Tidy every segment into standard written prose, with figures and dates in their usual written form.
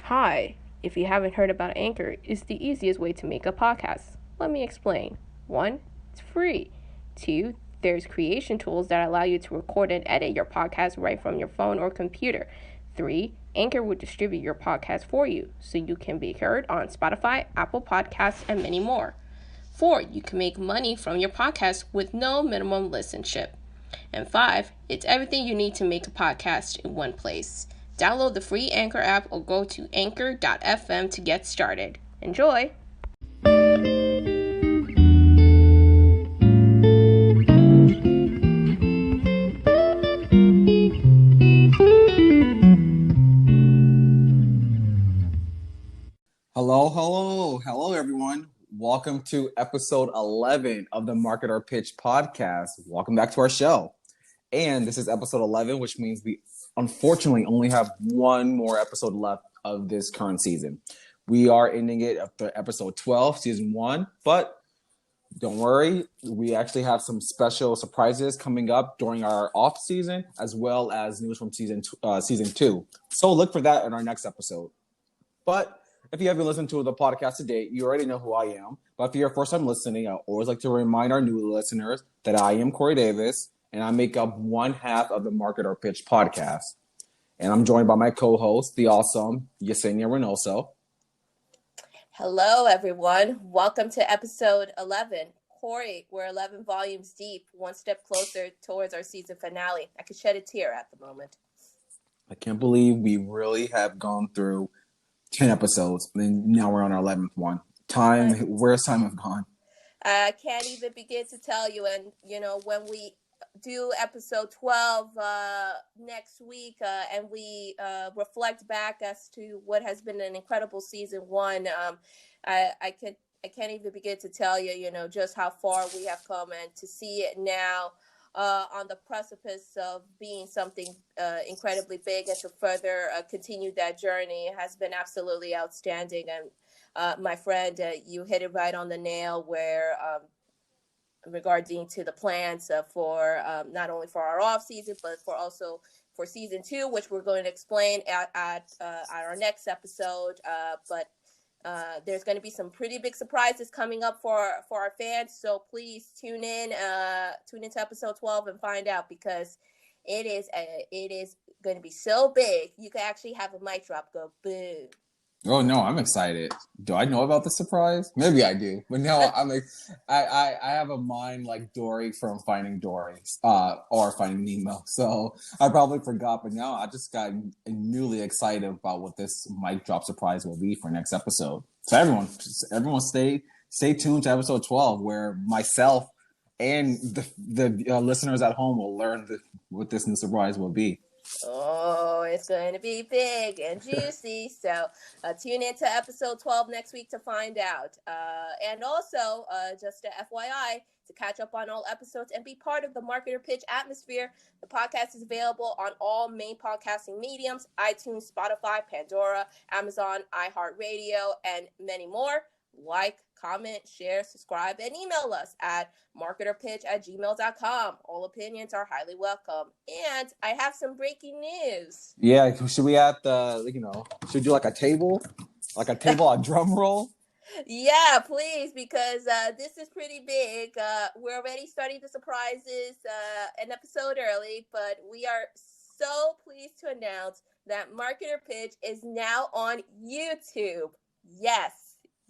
Hi, if you haven't heard about Anchor, it's the easiest way to make a podcast. Let me explain. 1, it's free. 2, there's creation tools that allow you to record and edit your podcast right from your phone or computer. 3, Anchor will distribute your podcast for you, so you can be heard on Spotify, Apple Podcasts, and many more. 4, you can make money from your podcast with no minimum listenership. And 5, it's everything you need to make a podcast in one place. Download the free Anchor app or go to anchor.fm to get started. Enjoy! Hello, everyone. Welcome to episode 11 of the Marketer Pitch podcast. Welcome back to our show. And this is episode 11, which means we unfortunately only have one more episode left of this current season. We are ending it after episode 12, season 1, but don't worry, we actually have some special surprises coming up during our off season, as well as news from season 2. So look for that in our next episode. But if you haven't listened to the podcast to date, you already know who I am. But if you're first time listening, I always like to remind our new listeners that I am Corey Davis, and I make up one half of the Marketer Pitch podcast. And I'm joined by my co-host, the awesome Yesenia and Corey. Hello, everyone. Welcome to episode 11. Corey, we're 11 volumes deep, one step closer towards our season finale. I could shed a tear at the moment. I can't believe we really have gone through 10 episodes, and now we're on our 11th one. Where's time have gone? I can't even begin to tell you. And, when we do episode 12 next week and we reflect back as to what has been an incredible season 1, I can't even begin to tell you, just how far we have come, and to see it now on the precipice of being something incredibly big, and to further continue that journey has been absolutely outstanding. And my friend, you hit it right on the nail where regarding to the plans for not only for our off season, but for season 2, which we're going to explain at our next episode. But there's going to be some pretty big surprises coming up for our fans. So please tune into episode 12 and find out, because it is going to be so big. You can actually have a mic drop go boom. Oh no, I'm excited. Do I know about the surprise? Maybe I do, but no, I have a mind like Dory from Finding Dory, or Finding Nemo. So I probably forgot, but now I just got newly excited about what this mic drop surprise will be for next episode. So everyone, stay tuned to episode 12, where myself and the listeners at home will learn what this new surprise will be. Oh, it's going to be big and juicy. So tune into episode 12 next week to find out. And also, just a FYI, to catch up on all episodes and be part of the Marketer Pitch atmosphere, the podcast is available on all main podcasting mediums: iTunes, Spotify, Pandora, Amazon, iHeartRadio, and many more. Like, comment, share, subscribe, and email us at marketerpitch@gmail.com. All opinions are highly welcome. And I have some breaking news. Yeah, should we should we do like a table, a drum roll? Yeah, please, because this is pretty big. We're already starting the surprises an episode early, but we are so pleased to announce that Marketer Pitch is now on YouTube. Yes.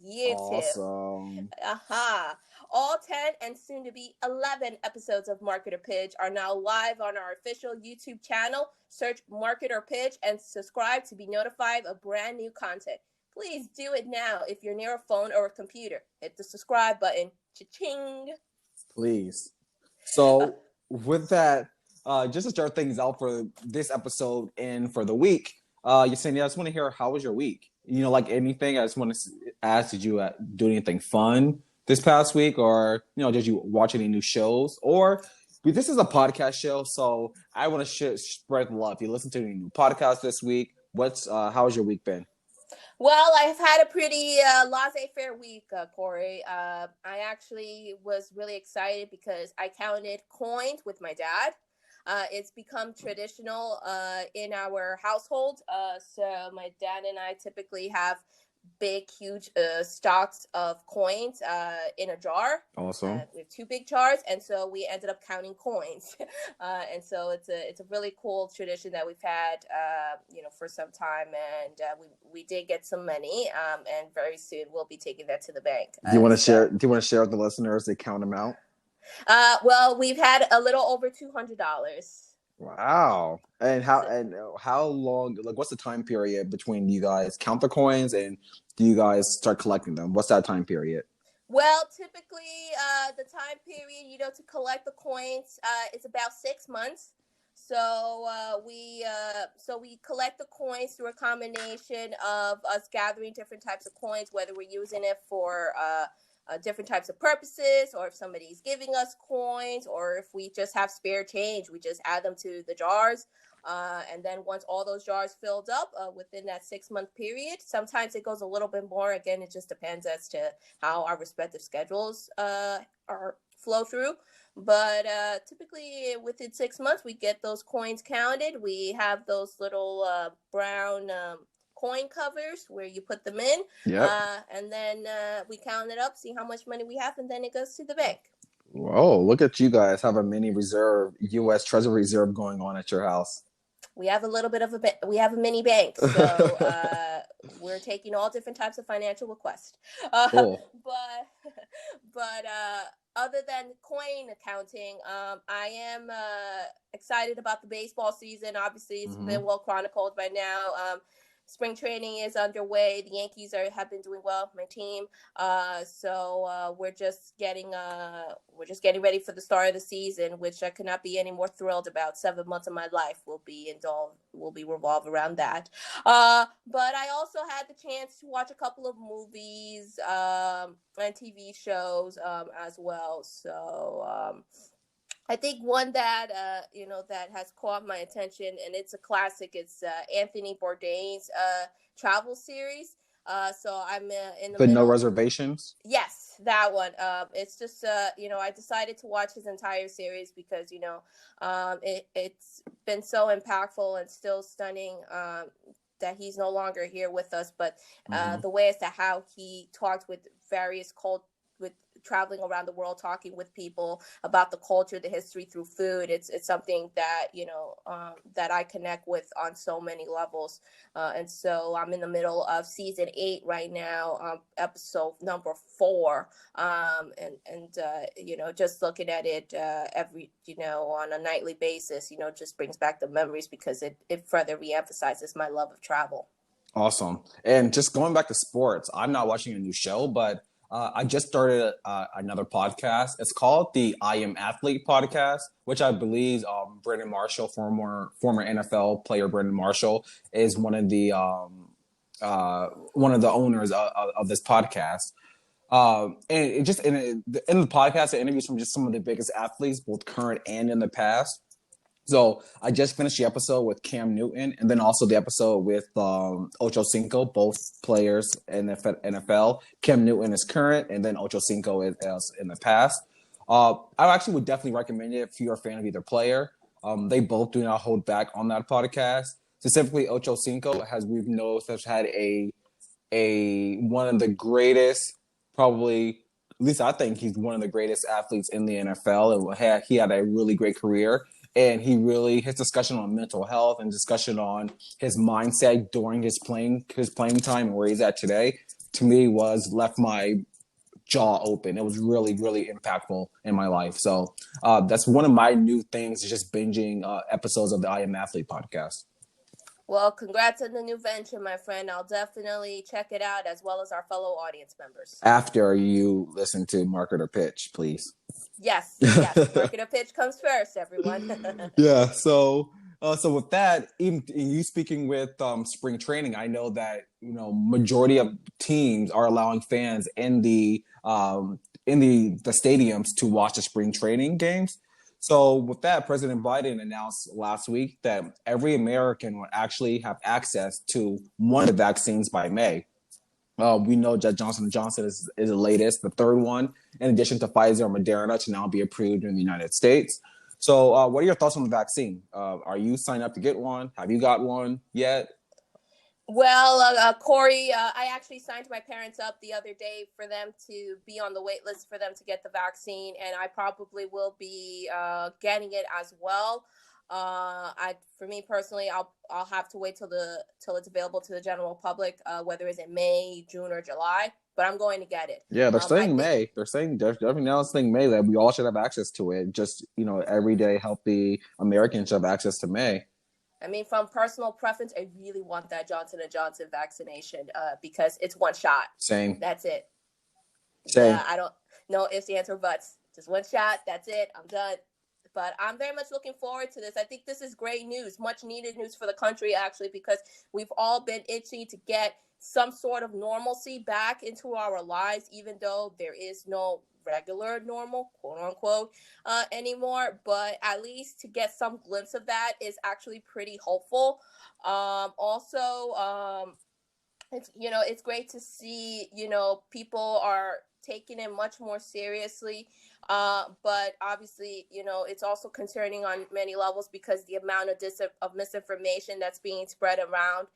YouTube. Awesome. All 10 and soon to be 11 episodes of Marketer Pitch are now live on our official YouTube channel. Search Marketer Pitch and subscribe to be notified of brand new content. Please do it now if you're near a phone or a computer. Hit the subscribe button. Cha-ching. Please. So with that, just to start things out for this episode and for the week, Yesenia, I just want to hear, how was your week? Like anything, I just want to ask, did you do anything fun this past week? Or, did you watch any new shows? Or, this is a podcast show, so I want to spread love. If you listen to any new podcasts this week, how has your week been? Well, I've had a pretty laissez-faire week, Corey. I actually was really excited because I counted coins with my dad. It's become traditional in our household. So my dad and I typically have big, huge stocks of coins in a jar. Awesome. We have two big jars, and so we ended up counting coins. And so it's a really cool tradition that we've had, for some time. And we did get some money, and very soon we'll be taking that to the bank. Do you want to share? Do you want to share with the listeners the count amount? Well, we've had a little over $200. Wow. And how long, like, what's the time period between you guys count the coins and do you guys start collecting them? What's that time period? Well, typically, the time period, to collect the coins, is about 6 months. So we collect the coins through a combination of us gathering different types of coins, whether we're using it for different types of purposes, or if somebody's giving us coins, or if we just have spare change, we just add them to the jars. And then once all those jars filled up within that 6-month period, sometimes it goes a little bit more. Again, it just depends as to how our respective schedules are flow through. But typically within 6 months, we get those coins counted. We have those little brown coin covers where you put them in. Yep. And then we count it up, see how much money we have, and then it goes to the bank. Whoa, look at you guys have a mini reserve, U.S. Treasury Reserve going on at your house. We have a little bit of we have a mini bank, so we're taking all different types of financial requests. Cool. But other than coin accounting, I am excited about the baseball season. Obviously, it's been well chronicled by now. Spring training is underway. The Yankees have been doing well, my team. So we're just getting ready for the start of the season, which I could not be any more thrilled about. 7 months of my life will be revolved around that. But I also had the chance to watch a couple of movies and TV shows as well. So I think one that that has caught my attention, and it's a classic. It's Anthony Bourdain's travel series. So I'm in the middle. No Reservations? Yes, that one. It's just I decided to watch his entire series because it's been so impactful and still stunning that he's no longer here with us. But the way as to how he talked with various traveling around the world, talking with people about the culture, the history through food. It's something that, that I connect with on so many levels. And so I'm in the middle of season 8 right now, episode number 4. Just looking at it every, on a nightly basis, just brings back the memories because it further reemphasizes my love of travel. Awesome. And just going back to sports, I'm not watching a new show, but I just started another podcast. It's called the I Am Athlete podcast, which I believe Brandon Marshall, former NFL player Brandon Marshall, is one of the owners of this podcast. And it just in the podcast, it interviews from just some of the biggest athletes, both current and in the past. So I just finished the episode with Cam Newton, and then also the episode with Ocho Cinco, both players in the NFL. Cam Newton is current, and then Ocho Cinco is in the past. I actually would definitely recommend it if you're a fan of either player. They both do not hold back on that podcast. Specifically, Ocho Cinco we've noticed has had a one of the greatest, probably, at least I think he's one of the greatest athletes in the NFL. He had a really great career. And his discussion on mental health and discussion on his mindset during his playing time and where he's at today, to me, left my jaw open. It was really, really impactful in my life. So that's one of my new things, is just binging episodes of the I Am Athlete podcast. Well, congrats on the new venture, my friend. I'll definitely check it out, as well as our fellow audience members. After you listen to Market or Pitch, please. Yes. Market or Pitch comes first, everyone. Yeah. So with that, even you speaking with spring training, I know that majority of teams are allowing fans in the stadiums to watch the spring training games. So with that, President Biden announced last week that every American will actually have access to one of the vaccines by May. We know that Johnson & Johnson is the latest, the third one, in addition to Pfizer and Moderna, to now be approved in the United States. So, what are your thoughts on the vaccine? Are you signed up to get one? Have you got one yet? Well, Corey, I actually signed my parents up the other day for them to be on the wait list for them to get the vaccine, and I probably will be getting it as well. For me personally, I'll have to wait till it's available to the general public, whether it's in May, June, or July. But I'm going to get it. Yeah, they're I saying think May. They're saying definitely now it's saying May that we all should have access to it. Just everyday healthy Americans should have access to May. I mean, from personal preference, I really want that Johnson and Johnson vaccination because it's one shot. Same, That's it. same. I don't know ifs, ands, or buts. Just one shot. That's it. I'm done. But I'm very much looking forward to this. I think this is great news, much needed news for the country, actually, because we've all been itching to get some sort of normalcy back into our lives, even though there is no regular normal, quote unquote, anymore. But at least to get some glimpse of that is actually pretty hopeful. It's great to see people are taking it much more seriously, but obviously it's also concerning on many levels because the amount of misinformation that's being spread around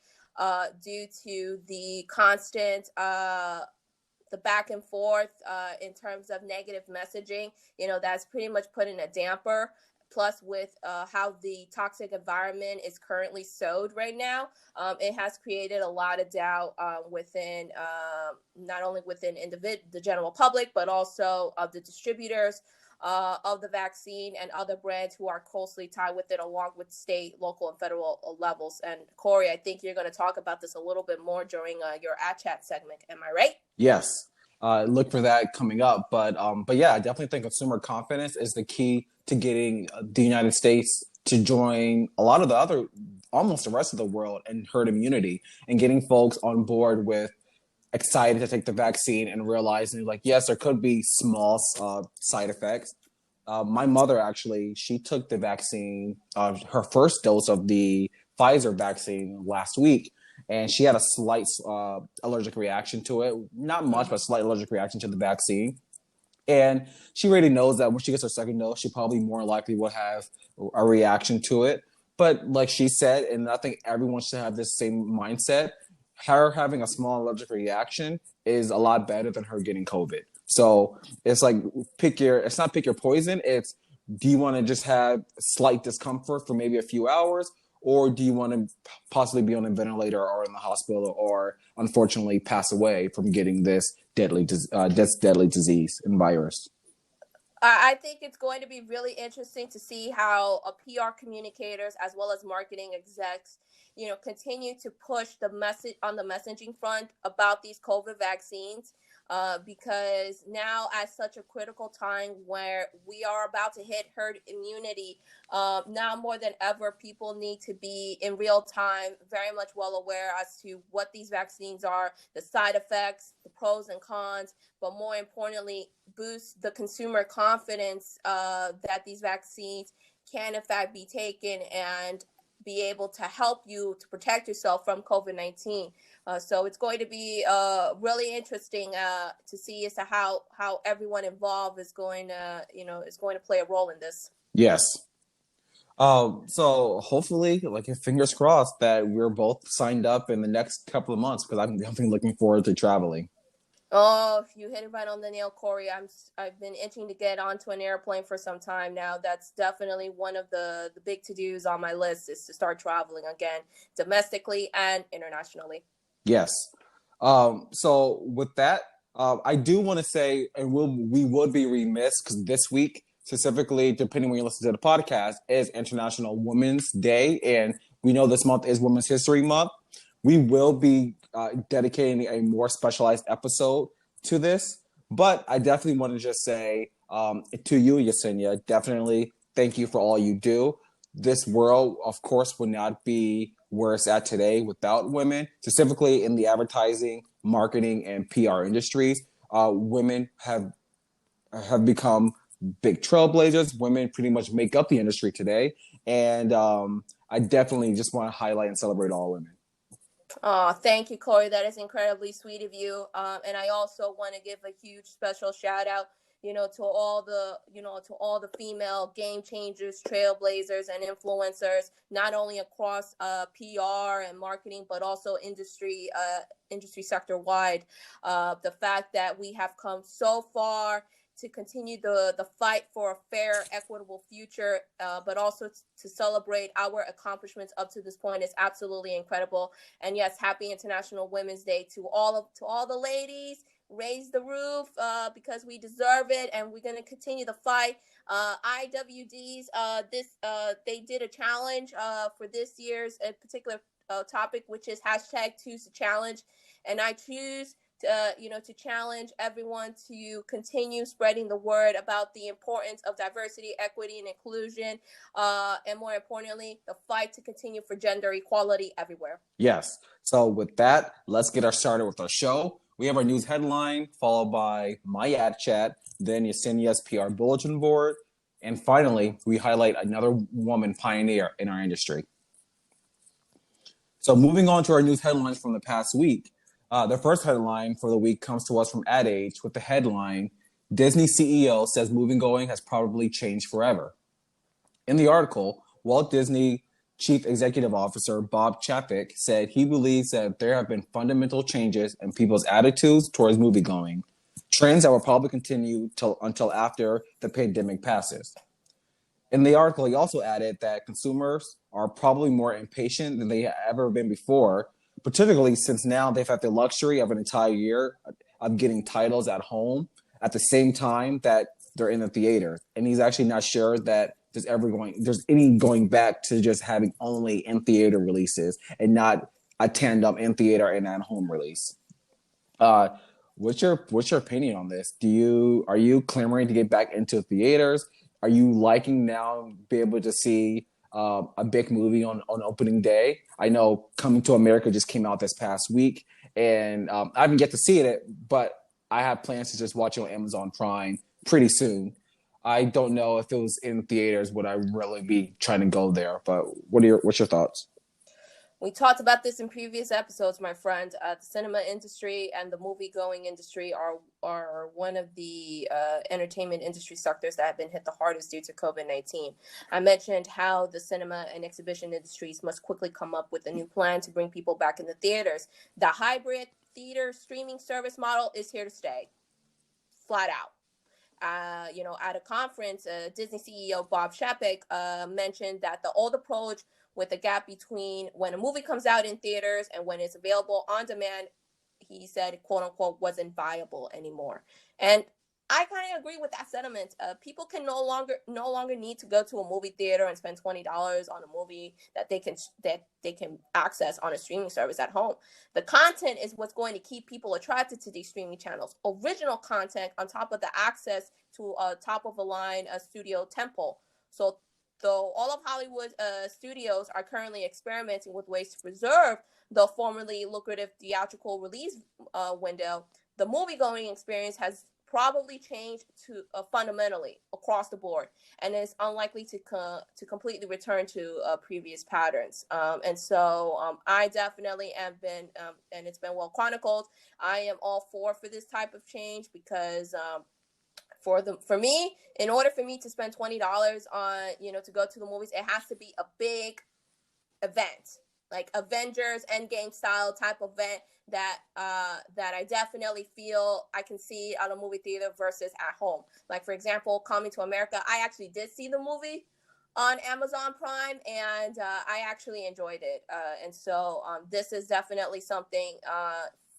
due to the constant the back and forth in terms of negative messaging, that's pretty much putting a damper. Plus, with how the toxic environment is currently sowed right now, it has created a lot of doubt within not only within the general public, but also of the distributors of the vaccine and other brands who are closely tied with it, along with state, local, and federal levels. And Corey, I think you're going to talk about this a little bit more during your at chat segment. Am I right? Yes. Look for that coming up. But yeah, I definitely think consumer confidence is the key to getting the United States to join a lot of the other, almost the rest of the world in herd immunity and getting folks on board with excited to take the vaccine and realizing like, yes, there could be small side effects. My mother actually, she took the vaccine, her first dose of the Pfizer vaccine last week, and she had a slight allergic reaction to it. Not much, but a slight allergic reaction to the vaccine. And she already knows that when she gets her second dose, she probably more likely will have a reaction to it. But like she said, and I think everyone should have this same mindset, her having a small allergic reaction is a lot better than her getting COVID. So it's like it's not pick your poison. It's, do you want to just have slight discomfort for maybe a few hours? Or do you want to possibly be on a ventilator or in the hospital or unfortunately pass away from getting this deadly disease and virus? I think it's going to be really interesting to see how PR communicators as well as marketing execs, continue to push the message on the messaging front about these COVID vaccines. Because now, at such a critical time where we are about to hit herd immunity, now more than ever, people need to be in real time very much well aware as to what these vaccines are, the side effects, the pros and cons, but more importantly, boost the consumer confidence that these vaccines can in fact be taken and be able to help you to protect yourself from COVID-19. So it's going to be really interesting to see as to how everyone involved is going to play a role in this. Yes. So hopefully, like fingers crossed that we're both signed up in the next couple of months because I'm definitely looking forward to traveling. Oh, you hit it right on the nail, Corey. I've been itching to get onto an airplane for some time now. That's definitely one of the big to-dos on my list is to start traveling again, domestically and internationally. Yes. So with that, I do want to say, and we would be remiss because this week, specifically, depending when you listen to the podcast, is International Women's Day, and we know this month is Women's History Month. We will be dedicating a more specialized episode to this, but I definitely want to just say to you, Yesenia, definitely thank you for all you do. This world, of course, would not be where it's at today without women, specifically in the advertising, marketing, and PR industries. Women have become big trailblazers. Women pretty much make up the industry today, and I definitely just want to highlight and celebrate all women. Oh, thank you, Corey. That is incredibly sweet of you. And I also want to give a huge special shout out, to all the female game changers, trailblazers, and influencers, not only across PR and marketing, but also industry sector wide. The fact that we have come so far to continue the fight for a fair, equitable future, but also to celebrate our accomplishments up to this point is absolutely incredible. And yes, happy International Women's Day to all the ladies. Raise the roof because we deserve it, and we're going to continue the fight. IWDs, they did a challenge for this year's particular topic, which is #ChoosTheChallenge, and I choose to challenge everyone to continue spreading the word about the importance of diversity, equity, and inclusion, and more importantly, the fight to continue for gender equality everywhere. Yes. So with that, let's get started with our show. We have our news headline, followed by my ad chat, then Yesenia's PR bulletin board, and finally, we highlight another woman pioneer in our industry. So moving on to our news headlines from the past week. The first headline for the week comes to us from Ad Age with the headline, Disney CEO says movie going has probably changed forever. In the article, Walt Disney Chief Executive Officer Bob Chapek said he believes that there have been fundamental changes in people's attitudes towards movie going, trends that will probably continue until after the pandemic passes. In the article, he also added that consumers are probably more impatient than they have ever been before, particularly since now they've had the luxury of an entire year of getting titles at home at the same time that they're in the theater. And he's actually not sure that there's any going back to just having only in theater releases and not a tandem in theater and at home release. What's your opinion on this? Are you clamoring to get back into theaters? Are you liking now be able to see a big movie on opening day? I know Coming to America just came out this past week, and I haven't yet to see it, but I have plans to just watch it on Amazon Prime pretty soon. I don't know if it was in theaters, would I really be trying to go there? But what's your thoughts? We talked about this in previous episodes, my friend. The cinema industry and the movie-going industry are one of the entertainment industry sectors that have been hit the hardest due to COVID-19. I mentioned how the cinema and exhibition industries must quickly come up with a new plan to bring people back in the theaters. The hybrid theater streaming service model is here to stay, flat out. At a conference, Disney CEO Bob Chapek mentioned that the old approach with a gap between when a movie comes out in theaters and when it's available on demand, he said, quote unquote, wasn't viable anymore. And I kind of agree with that sentiment. People can no longer need to go to a movie theater and spend $20 on a movie that they can access on a streaming service at home. The content is what's going to keep people attracted to these streaming channels. Original content on top of the access to a top of the line studio tempo. So though all of Hollywood studios are currently experimenting with ways to preserve the formerly lucrative theatrical release window, the movie-going experience has probably changed to fundamentally across the board, and is unlikely to completely return to previous patterns. And so I definitely have been, and it's been well chronicled, I am all for this type of change because for me, in order for me to spend $20 on, to go to the movies, it has to be a big event, like Avengers Endgame style type event that I definitely feel I can see at a movie theater versus at home. Like, for example, Coming to America, I actually did see the movie on Amazon Prime, and I actually enjoyed it. And so this is definitely something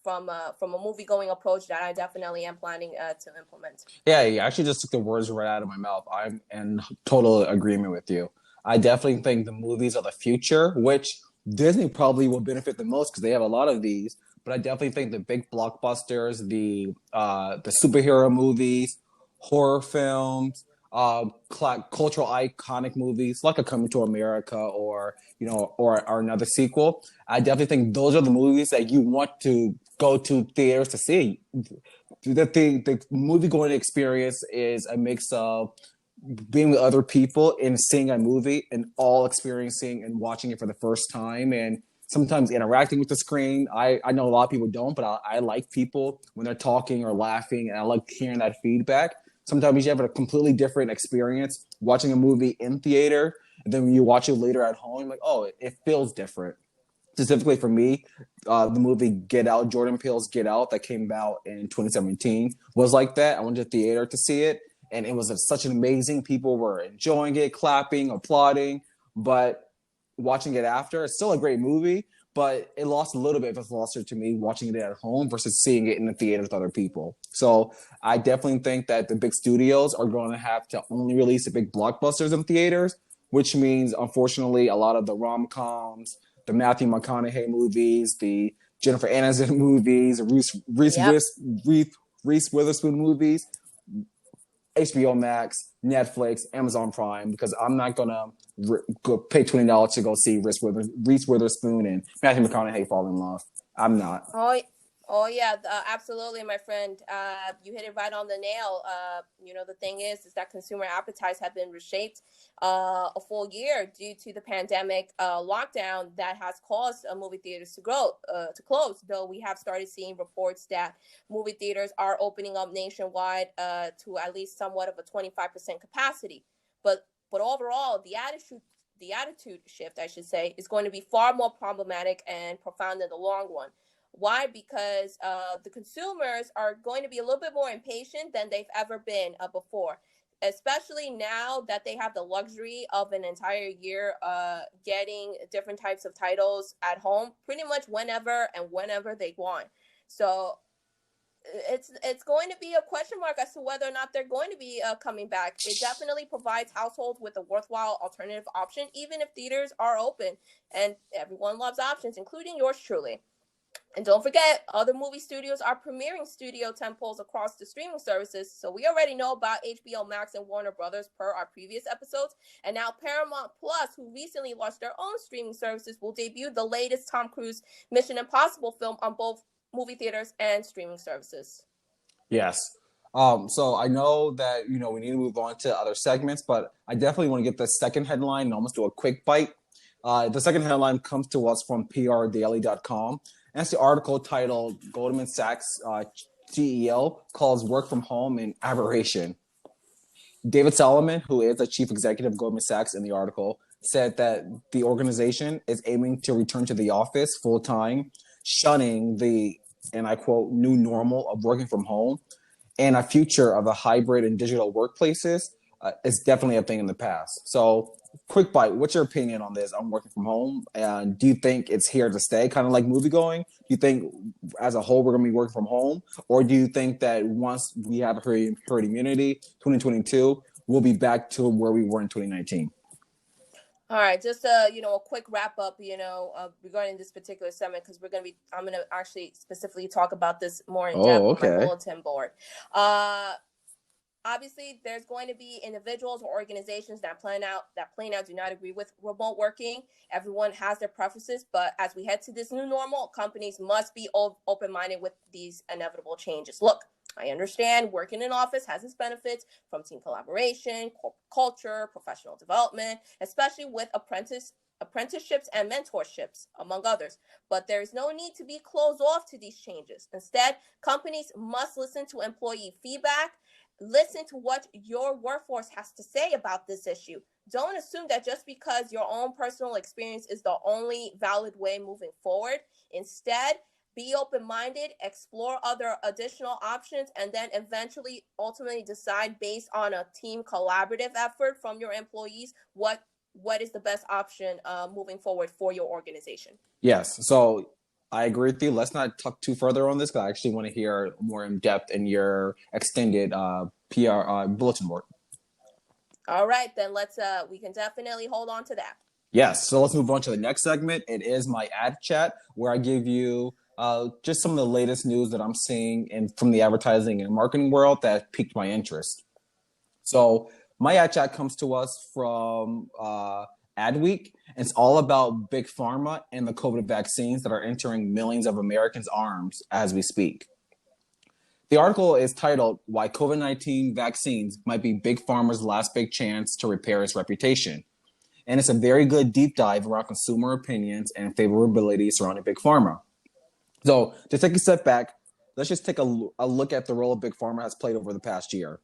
from a movie going approach that I definitely am planning to implement. Yeah, you actually just took the words right out of my mouth. I'm in total agreement with you. I definitely think the movies are the future, which Disney probably will benefit the most because they have a lot of these. But I definitely think the big blockbusters, the superhero movies, horror films, cultural iconic movies like a Coming to America or another sequel. I definitely think those are the movies that you want to go to theaters to see. The movie going experience is a mix of being with other people and seeing a movie and all experiencing and watching it for the first time and sometimes interacting with the screen. I know a lot of people don't, but I like people when they're talking or laughing, and I like hearing that feedback. sometimes you have a completely different experience watching a movie in theater, and then when you watch it later at home, you're like, oh, it feels different. Specifically for me, the movie Get Out, Jordan Peele's Get Out, that came out in 2017, was like that. I went to the theater to see it, and it was such an amazing. People were enjoying it, clapping, applauding. But watching it after, it's still a great movie, but it lost a little bit of its luster to me watching it at home versus seeing it in the theater with other people. So I definitely think that the big studios are going to have to only release the big blockbusters in theaters, which means, unfortunately, a lot of the rom-coms, the Matthew McConaughey movies, the Jennifer Aniston movies, Yep. Reese Witherspoon movies, HBO Max, Netflix, Amazon Prime, because I'm not gonna go pay $20 to go see Reese Witherspoon and Matthew McConaughey fall in love. I'm not. Oh, oh yeah, absolutely, my friend. You hit it right on the nail. The thing is that consumer appetites have been reshaped a full year due to the pandemic lockdown that has caused movie theaters to close. Though we have started seeing reports that movie theaters are opening up nationwide to at least somewhat of a 25% capacity. But overall, the attitude shift, I should say, is going to be far more problematic and profound in the long run. Why? Because the consumers are going to be a little bit more impatient than they've ever been before, especially now that they have the luxury of an entire year getting different types of titles at home pretty much whenever they want. So it's going to be a question mark as to whether or not they're going to be coming back. It definitely provides households with a worthwhile alternative option, even if theaters are open. And everyone loves options, including yours truly. And don't forget, other movie studios are premiering studio tentpoles across the streaming services. So we already know about HBO Max and Warner Brothers per our previous episodes. And now Paramount Plus, who recently launched their own streaming services, will debut the latest Tom Cruise Mission Impossible film on both movie theaters and streaming services. Yes. So I know that we need to move on to other segments, but I definitely want to get the second headline and almost do a quick bite. The second headline comes to us from prdaily.com. And it's the article titled Goldman Sachs CEO calls work from home an aberration. David Solomon, who is the chief executive of Goldman Sachs in the article, said that the organization is aiming to return to the office full time, shunning the, and I quote, new normal of working from home, and a future of a hybrid and digital workplaces is definitely a thing in the past. So, quick bite, what's your opinion on this? On working from home, and do you think it's here to stay, kind of like movie going? Do you think as a whole we're going to be working from home, or do you think that once we have herd immunity, 2022, we'll be back to where we were in 2019? All right, just a quick wrap up, regarding this particular segment, because I'm gonna actually specifically talk about this more in depth Oh, on my okay. bulletin board. Obviously, there's going to be individuals or organizations that plain out do not agree with remote working. Everyone has their preferences, but as we head to this new normal, companies must be open-minded with these inevitable changes. Look, I understand working in office has its benefits from team collaboration, corporate culture, professional development, especially with apprenticeships and mentorships, among others. But there is no need to be closed off to these changes. Instead, companies must listen to employee feedback. Listen to what your workforce has to say about this issue. Don't assume that just because your own personal experience is the only valid way moving forward. Instead, be open-minded, explore other additional options, and then ultimately decide based on a team collaborative effort from your employees what is the best option moving forward for your organization. Yes. So I agree with you. Let's not talk too further on this because I actually want to hear more in depth in your extended PR bulletin board. All right, then we can definitely hold on to that. Yes. So let's move on to the next segment. It is my ad chat where I give you just some of the latest news that I'm seeing from the advertising and marketing world that piqued my interest. So my ad chat comes to us from Adweek. It's all about Big Pharma and the COVID vaccines that are entering millions of Americans' arms as we speak. The article is titled Why COVID-19 Vaccines Might Be Big Pharma's Last Big Chance to Repair Its Reputation. And it's a very good deep dive around consumer opinions and favorability surrounding Big Pharma. So to take a step back, let's just take a look at the role Big Pharma has played over the past year.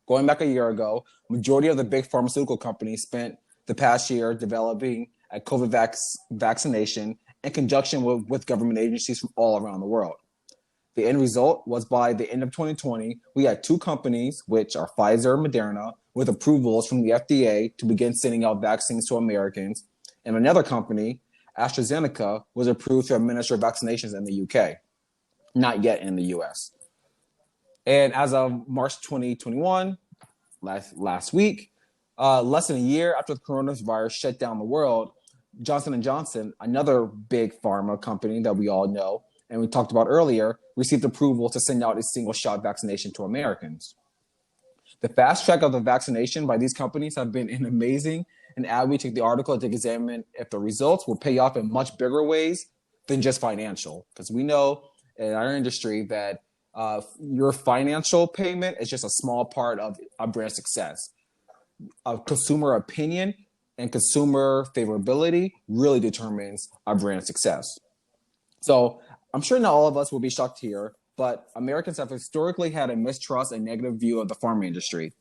Going back a year ago, majority of the big pharmaceutical companies spent the past year developing a COVID vaccination in conjunction with government agencies from all around the world. The end result was by the end of 2020, we had two companies, which are Pfizer and Moderna, with approvals from the FDA to begin sending out vaccines to Americans. And another company, AstraZeneca, was approved to administer vaccinations in the UK, not yet in the US. And as of March 2021, last week, less than a year after the coronavirus shut down the world, Johnson & Johnson, another big pharma company that we all know, and we talked about earlier, received approval to send out a single-shot vaccination to Americans. The fast track of the vaccination by these companies have been amazing, and as we take the article to examine if the results will pay off in much bigger ways than just financial. Because we know in our industry that your financial payment is just a small part of a brand success. Consumer opinion and consumer favorability really determines our brand success. So I'm sure not all of us will be shocked here, but Americans have historically had a mistrust and negative view of the pharma industry.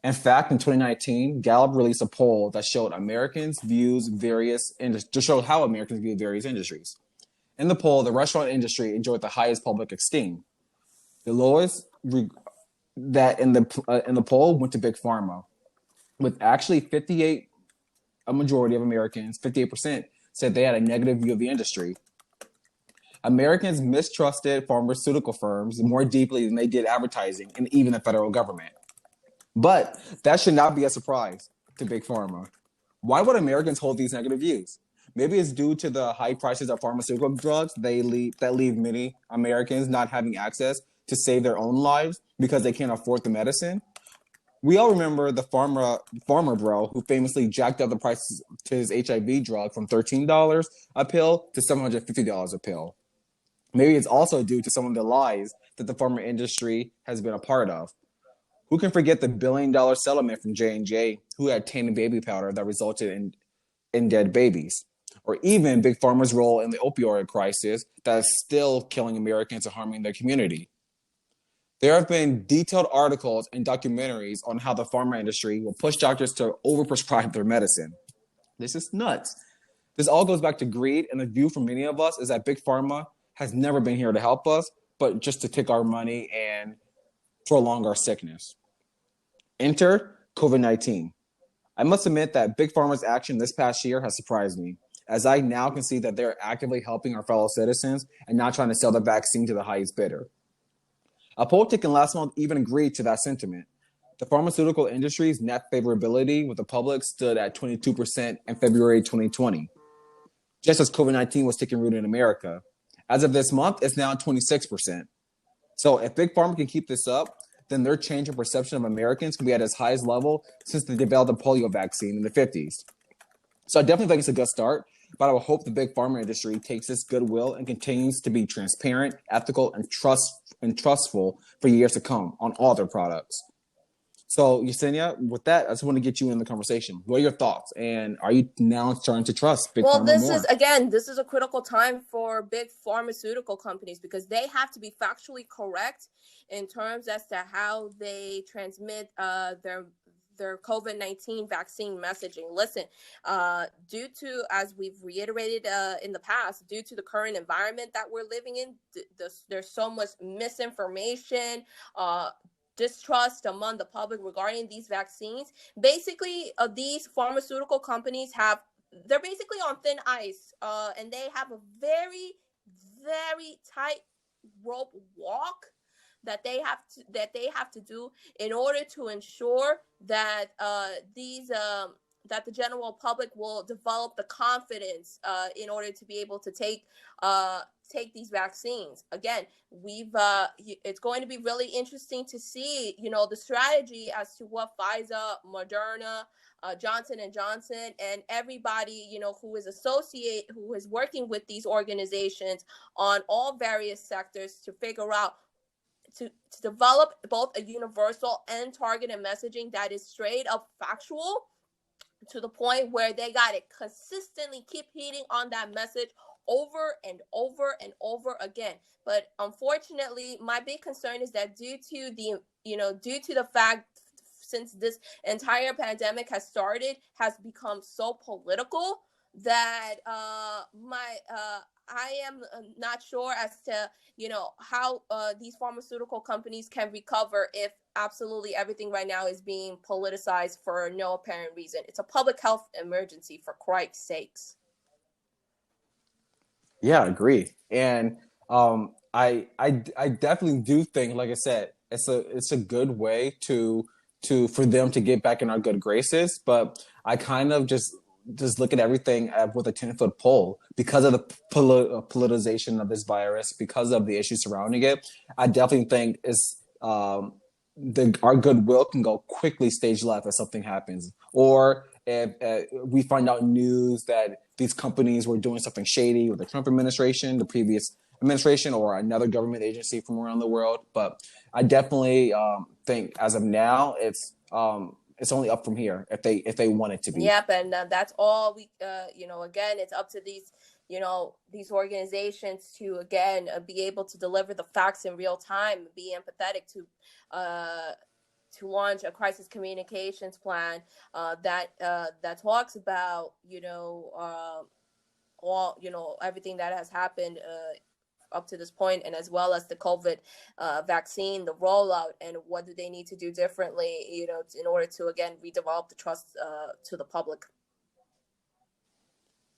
In fact, in 2019, Gallup released a poll that showed how Americans view various industries. In the poll, the restaurant industry enjoyed the highest public esteem. The lowest that in the poll went to Big Pharma, with actually a majority of Americans, 58%, said they had a negative view of the industry. Americans mistrusted pharmaceutical firms more deeply than they did advertising and even the federal government. But that should not be a surprise to Big Pharma. Why would Americans hold these negative views? Maybe it's due to the high prices of pharmaceutical drugs that leave many Americans not having access to save their own lives because they can't afford the medicine. We all remember the farmer bro who famously jacked up the prices to his HIV drug from $13 a pill to $750 a pill. Maybe it's also due to some of the lies that the pharma industry has been a part of. Who can forget the $1 billion settlement from J&J, who had tainted baby powder that resulted in dead babies? Or even Big Pharma's role in the opioid crisis that is still killing Americans and harming their community. There have been detailed articles and documentaries on how the pharma industry will push doctors to overprescribe their medicine. This is nuts. This all goes back to greed, and the view for many of us is that Big Pharma has never been here to help us, but just to take our money and prolong our sickness. Enter COVID-19. I must admit that Big Pharma's action this past year has surprised me, as I now can see that they're actively helping our fellow citizens and not trying to sell the vaccine to the highest bidder. A poll taken last month even agreed to that sentiment. The pharmaceutical industry's net favorability with the public stood at 22% in February 2020, just as COVID-19 was taking root in America. As of this month, it's now 26%. So if Big Pharma can keep this up, then their change in perception of Americans can be at its highest level since they developed the polio vaccine in the 50s. So I definitely think it's a good start, but I would hope the Big Pharma industry takes this goodwill and continues to be transparent, ethical, and trustful for years to come on all their products. So, Yesenia, with that, I just want to get you in the conversation. What are your thoughts? And are you now starting to trust Big Pharma more? This is a critical time for big pharmaceutical companies because they have to be factually correct in terms as to how they transmit their COVID-19 vaccine messaging. Listen, due to, as we've reiterated in the past, due to the current environment that we're living in, there's so much misinformation, distrust among the public regarding these vaccines. Basically, these pharmaceutical companies they're basically on thin ice, and they have a very, very tight rope walk that they have to do in order to ensure that that the general public will develop the confidence in order to be able to take these vaccines. Again, it's going to be really interesting to see, the strategy as to what Pfizer, Moderna, Johnson & Johnson, and everybody, who is working with these organizations on all various sectors to figure out to develop both a universal and targeted messaging that is straight up factual to the point where they got to consistently keep hitting on that message over and over and over again. But unfortunately, my big concern is that due to the fact since this entire pandemic has started has become so political that I am not sure as to how these pharmaceutical companies can recover if absolutely everything right now is being politicized for no apparent reason. It's a public health emergency, for Christ's sakes. Yeah, I agree. And I definitely do think, like I said, it's a good way to for them to get back in our good graces. But I kind of just look at everything with a 10-foot pole because of the politicization of this virus, because of the issues surrounding it. I definitely think it's our goodwill can go quickly stage left if something happens, or if we find out news that these companies were doing something shady with the Trump administration, the previous administration, or another government agency from around the world. But I definitely think as of now, it's only up from here if they want it to be. Yep, and that's all we, again, it's up to these organizations to, again, be able to deliver the facts in real time, be empathetic to launch a crisis communications plan that talks about, everything that has happened up to this point, and as well as the COVID vaccine, the rollout, and what do they need to do differently, in order to, again, redevelop the trust to the public.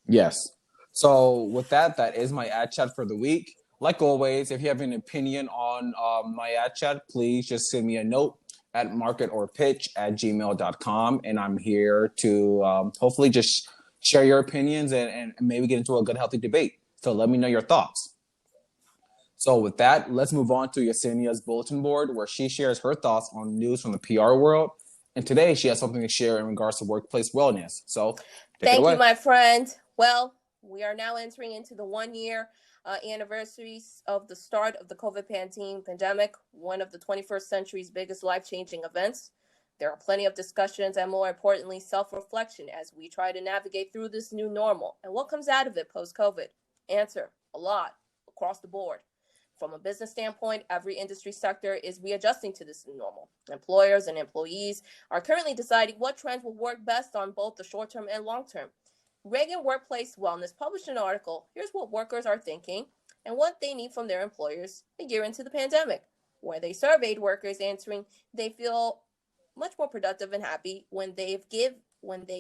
Yes. So with that is my ad chat for the week. Like always, if you have an opinion on my ad chat, please just send me a note at marketorpitch@gmail.com. And I'm here to hopefully just share your opinions and maybe get into a good, healthy debate. So let me know your thoughts. So with that, let's move on to Yesenia's bulletin board, where she shares her thoughts on news from the PR world. And today she has something to share in regards to workplace wellness. So thank you, my friend. Well, we are now entering into the 1-year anniversaries of the start of the COVID-19 pandemic, one of the 21st century's biggest life-changing events. There are plenty of discussions and, more importantly, self-reflection as we try to navigate through this new normal. And what comes out of it post-COVID? Answer: a lot, across the board. From a business standpoint, every industry sector is readjusting to this new normal. Employers and employees are currently deciding what trends will work best on both the short term and long term. Reagan Workplace Wellness published an article, Here's What Workers Are Thinking and What They Need from Their Employers a Year into the Pandemic, where they surveyed workers answering they feel much more productive and happy when they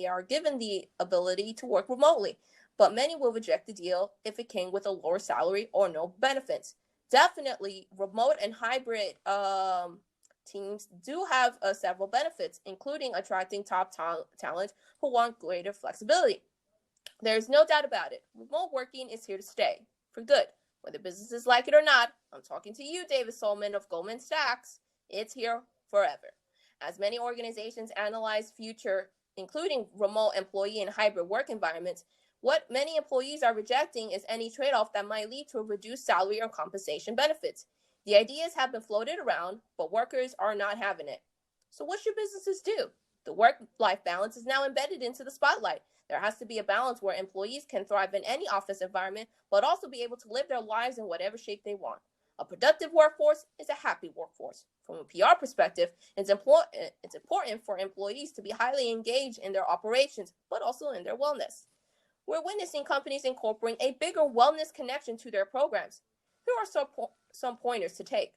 are given the ability to work remotely. But many will reject the deal if it came with a lower salary or no benefits. Definitely, remote and hybrid teams do have several benefits, including attracting top talent who want greater flexibility. There's no doubt about it. Remote working is here to stay, for good. Whether businesses like it or not, I'm talking to you, David Solomon of Goldman Sachs, it's here forever. As many organizations analyze future, including remote employee and hybrid work environments, what many employees are rejecting is any trade-off that might lead to a reduced salary or compensation benefits. The ideas have been floated around, but workers are not having it. So what should businesses do? The work-life balance is now embedded into the spotlight. There has to be a balance where employees can thrive in any office environment, but also be able to live their lives in whatever shape they want. A productive workforce is a happy workforce. From a PR perspective, it's important for employees to be highly engaged in their operations, but also in their wellness. We're witnessing companies incorporating a bigger wellness connection to their programs. Here are some pointers to take.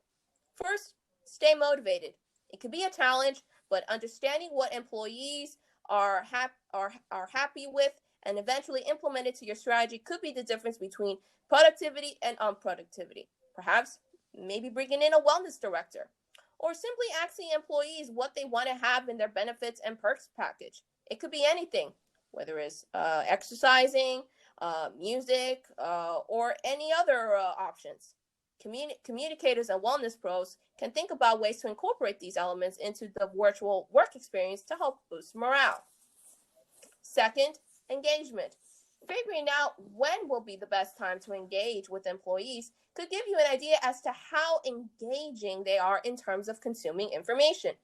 First, stay motivated. It can be a challenge, but understanding what employees are happy with and eventually implement it to your strategy could be the difference between productivity and unproductivity. Perhaps maybe bringing in a wellness director, or simply asking employees what they want to have in their benefits and perks package. It could be anything, whether it's exercising, music, or any other options. Communicators and wellness pros can think about ways to incorporate these elements into the virtual work experience to help boost morale. Second, engagement. Figuring out when will be the best time to engage with employees could give you an idea as to how engaging they are in terms of consuming information.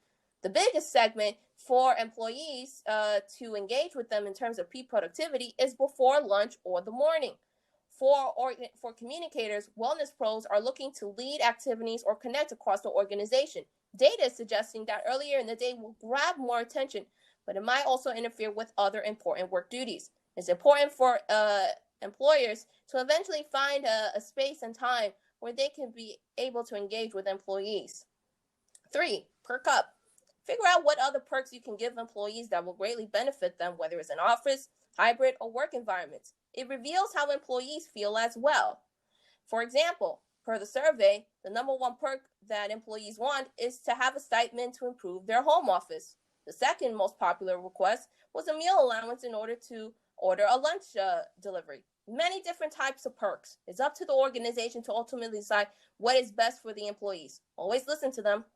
The biggest segment for employees to engage with them in terms of peak productivity is before lunch or the morning. For communicators, wellness pros are looking to lead activities or connect across the organization. Data is suggesting that earlier in the day will grab more attention, but it might also interfere with other important work duties. It's important for employers to eventually find a space and time where they can be able to engage with employees. 3. Perk up. Figure out what other perks you can give employees that will greatly benefit them, whether it's an office, hybrid, or work environments. It reveals how employees feel as well. For example, per the survey, the number one perk that employees want is to have a stipend to improve their home office. The second most popular request was a meal allowance in order to order a lunch delivery. Many different types of perks. It's up to the organization to ultimately decide what is best for the employees. Always listen to them.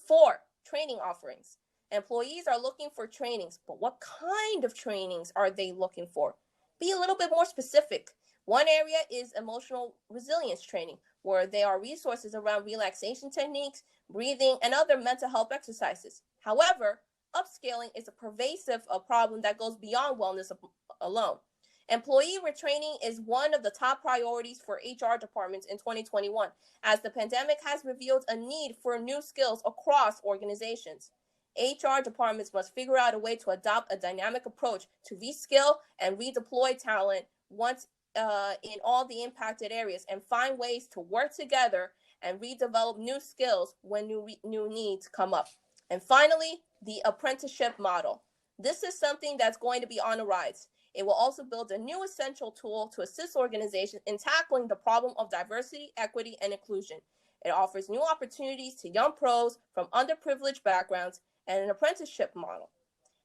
4. Training offerings. Employees are looking for trainings, but what kind of trainings are they looking for? Be a little bit more specific. One area is emotional resilience training, where there are resources around relaxation techniques, breathing, and other mental health exercises. However, upscaling is a pervasive problem that goes beyond wellness alone. Employee retraining is one of the top priorities for HR departments in 2021, as the pandemic has revealed a need for new skills across organizations. HR departments must figure out a way to adopt a dynamic approach to reskill and redeploy talent once in all the impacted areas, and find ways to work together and redevelop new skills when new needs come up. And finally, the apprenticeship model. This is something that's going to be on the rise. It will also build a new essential tool to assist organizations in tackling the problem of diversity, equity, and inclusion. It offers new opportunities to young pros from underprivileged backgrounds and an apprenticeship model.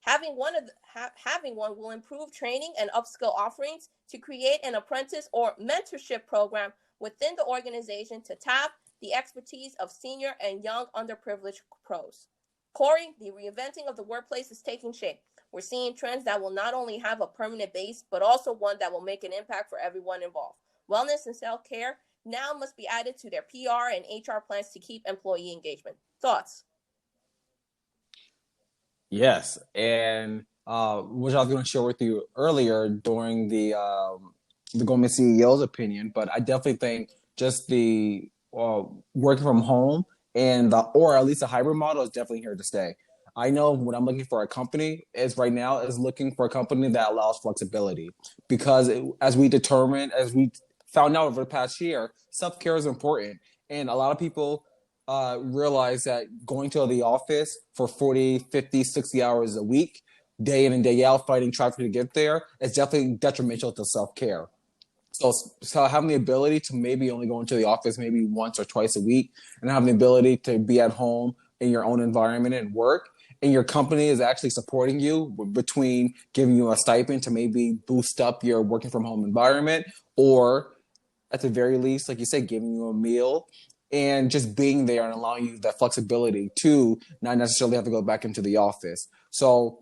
Having one will improve training and upskill offerings to create an apprentice or mentorship program within the organization to tap the expertise of senior and young underprivileged pros. Corey, the reinventing of the workplace is taking shape. We're seeing trends that will not only have a permanent base, but also one that will make an impact for everyone involved. Wellness and self-care now must be added to their PR and HR plans to keep employee engagement. Thoughts? Yes, and which I was going to share with you earlier during the Goldman CEO's opinion, but I definitely think just the working from home and or at least a hybrid model is definitely here to stay. I know when I'm looking for a company is right now is looking for a company that allows flexibility because as we found out over the past year, self-care is important. And a lot of people realize that going to the office for 40, 50, 60 hours a week, day in and day out, fighting traffic to get there, is definitely detrimental to self-care. So having the ability to maybe only go into the office maybe once or twice a week and having the ability to be at home in your own environment and work, and your company is actually supporting you between giving you a stipend to maybe boost up your working from home environment, or at the very least, like you said, giving you a meal and just being there and allowing you that flexibility to not necessarily have to go back into the office. So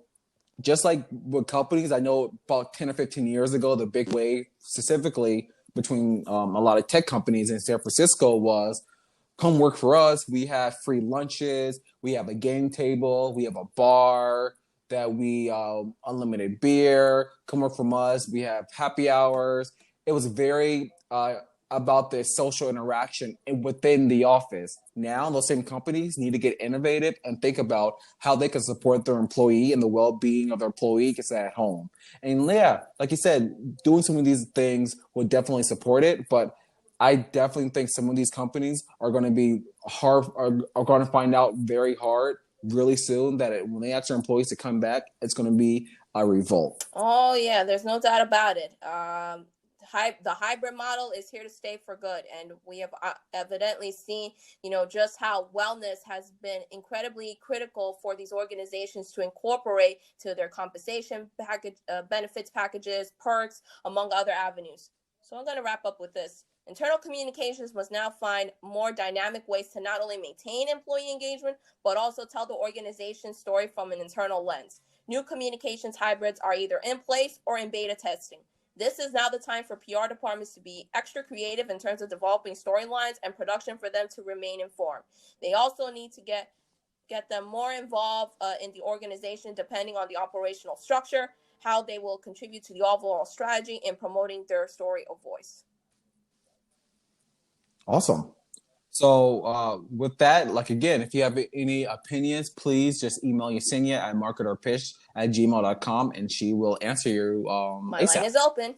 just like with companies, I know about 10 or 15 years ago, the big way specifically between a lot of tech companies in San Francisco was come work for us. We have free lunches. We have a game table. We have a bar that we unlimited beer. Come work from us. We have happy hours. It was very about the social interaction within the office. Now, those same companies need to get innovative and think about how they can support their employee and the well-being of their employee gets at home. And yeah, like you said, doing some of these things would definitely support it, but I definitely think some of these companies are going to be hard, are going to find out very hard really soon that when they ask their employees to come back, it's going to be a revolt. Oh yeah, there's no doubt about it. The hybrid model is here to stay for good, and we have evidently seen, just how wellness has been incredibly critical for these organizations to incorporate to their compensation package, benefits packages, perks, among other avenues. So I'm going to wrap up with this. Internal communications must now find more dynamic ways to not only maintain employee engagement, but also tell the organization's story from an internal lens. New communications hybrids are either in place or in beta testing. This is now the time for PR departments to be extra creative in terms of developing storylines and production for them to remain informed. They also need to get them more involved in the organization, depending on the operational structure, how they will contribute to the overall strategy in promoting their story of voice. Awesome. So with that, like again, if you have any opinions, please just email Yesenia at marketerpitch@gmail.com and she will answer you My line ASAP. is open.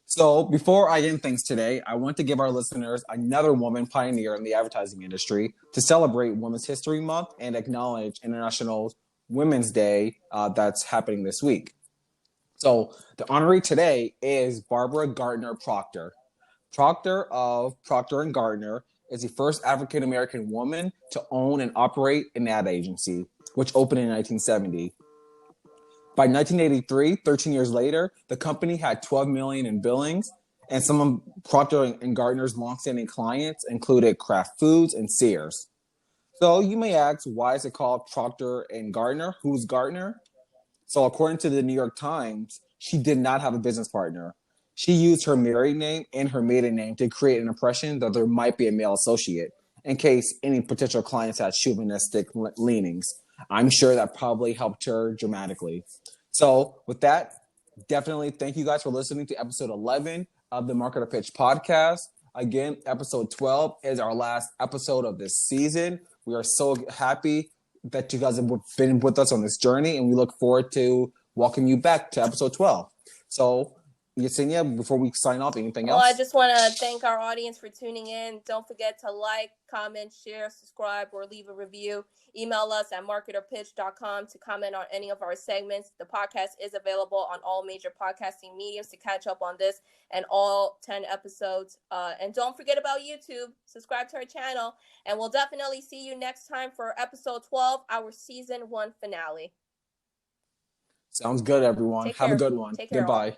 So before I end things today, I want to give our listeners another woman pioneer in the advertising industry to celebrate Women's History Month and acknowledge International Women's Day that's happening this week. So the honoree today is Barbara Gardner Proctor. Proctor of Proctor and Gardner is the first African American woman to own and operate an ad agency, which opened in 1970. By 1983, 13 years later, the company had 12 million in billings, and some of Procter and Gardner's longstanding clients included Kraft Foods and Sears. So you may ask, why is it called Procter and Gardner? Who's Gardner? So according to the New York Times, she did not have a business partner. She used her married name and her maiden name to create an impression that there might be a male associate in case any potential clients had chauvinistic leanings. I'm sure that probably helped her dramatically. So with that, definitely thank you guys for listening to episode 11 of the Marketer Pitch podcast. Again, episode 12 is our last episode of this season. We are so happy that you guys have been with us on this journey, and we look forward to welcoming you back to episode 12. So, Yesenia, before we sign off, anything else? Well, I just want to thank our audience for tuning in. Don't forget to like, comment, share, subscribe, or leave a review. Email us at marketerpitch.com to comment on any of our segments. The podcast is available on all major podcasting mediums to catch up on this and all 10 episodes. And don't forget about YouTube. Subscribe to our channel. And we'll definitely see you next time for episode 12, our season 1 finale. Sounds good, everyone. Have a good one. Take care. Goodbye.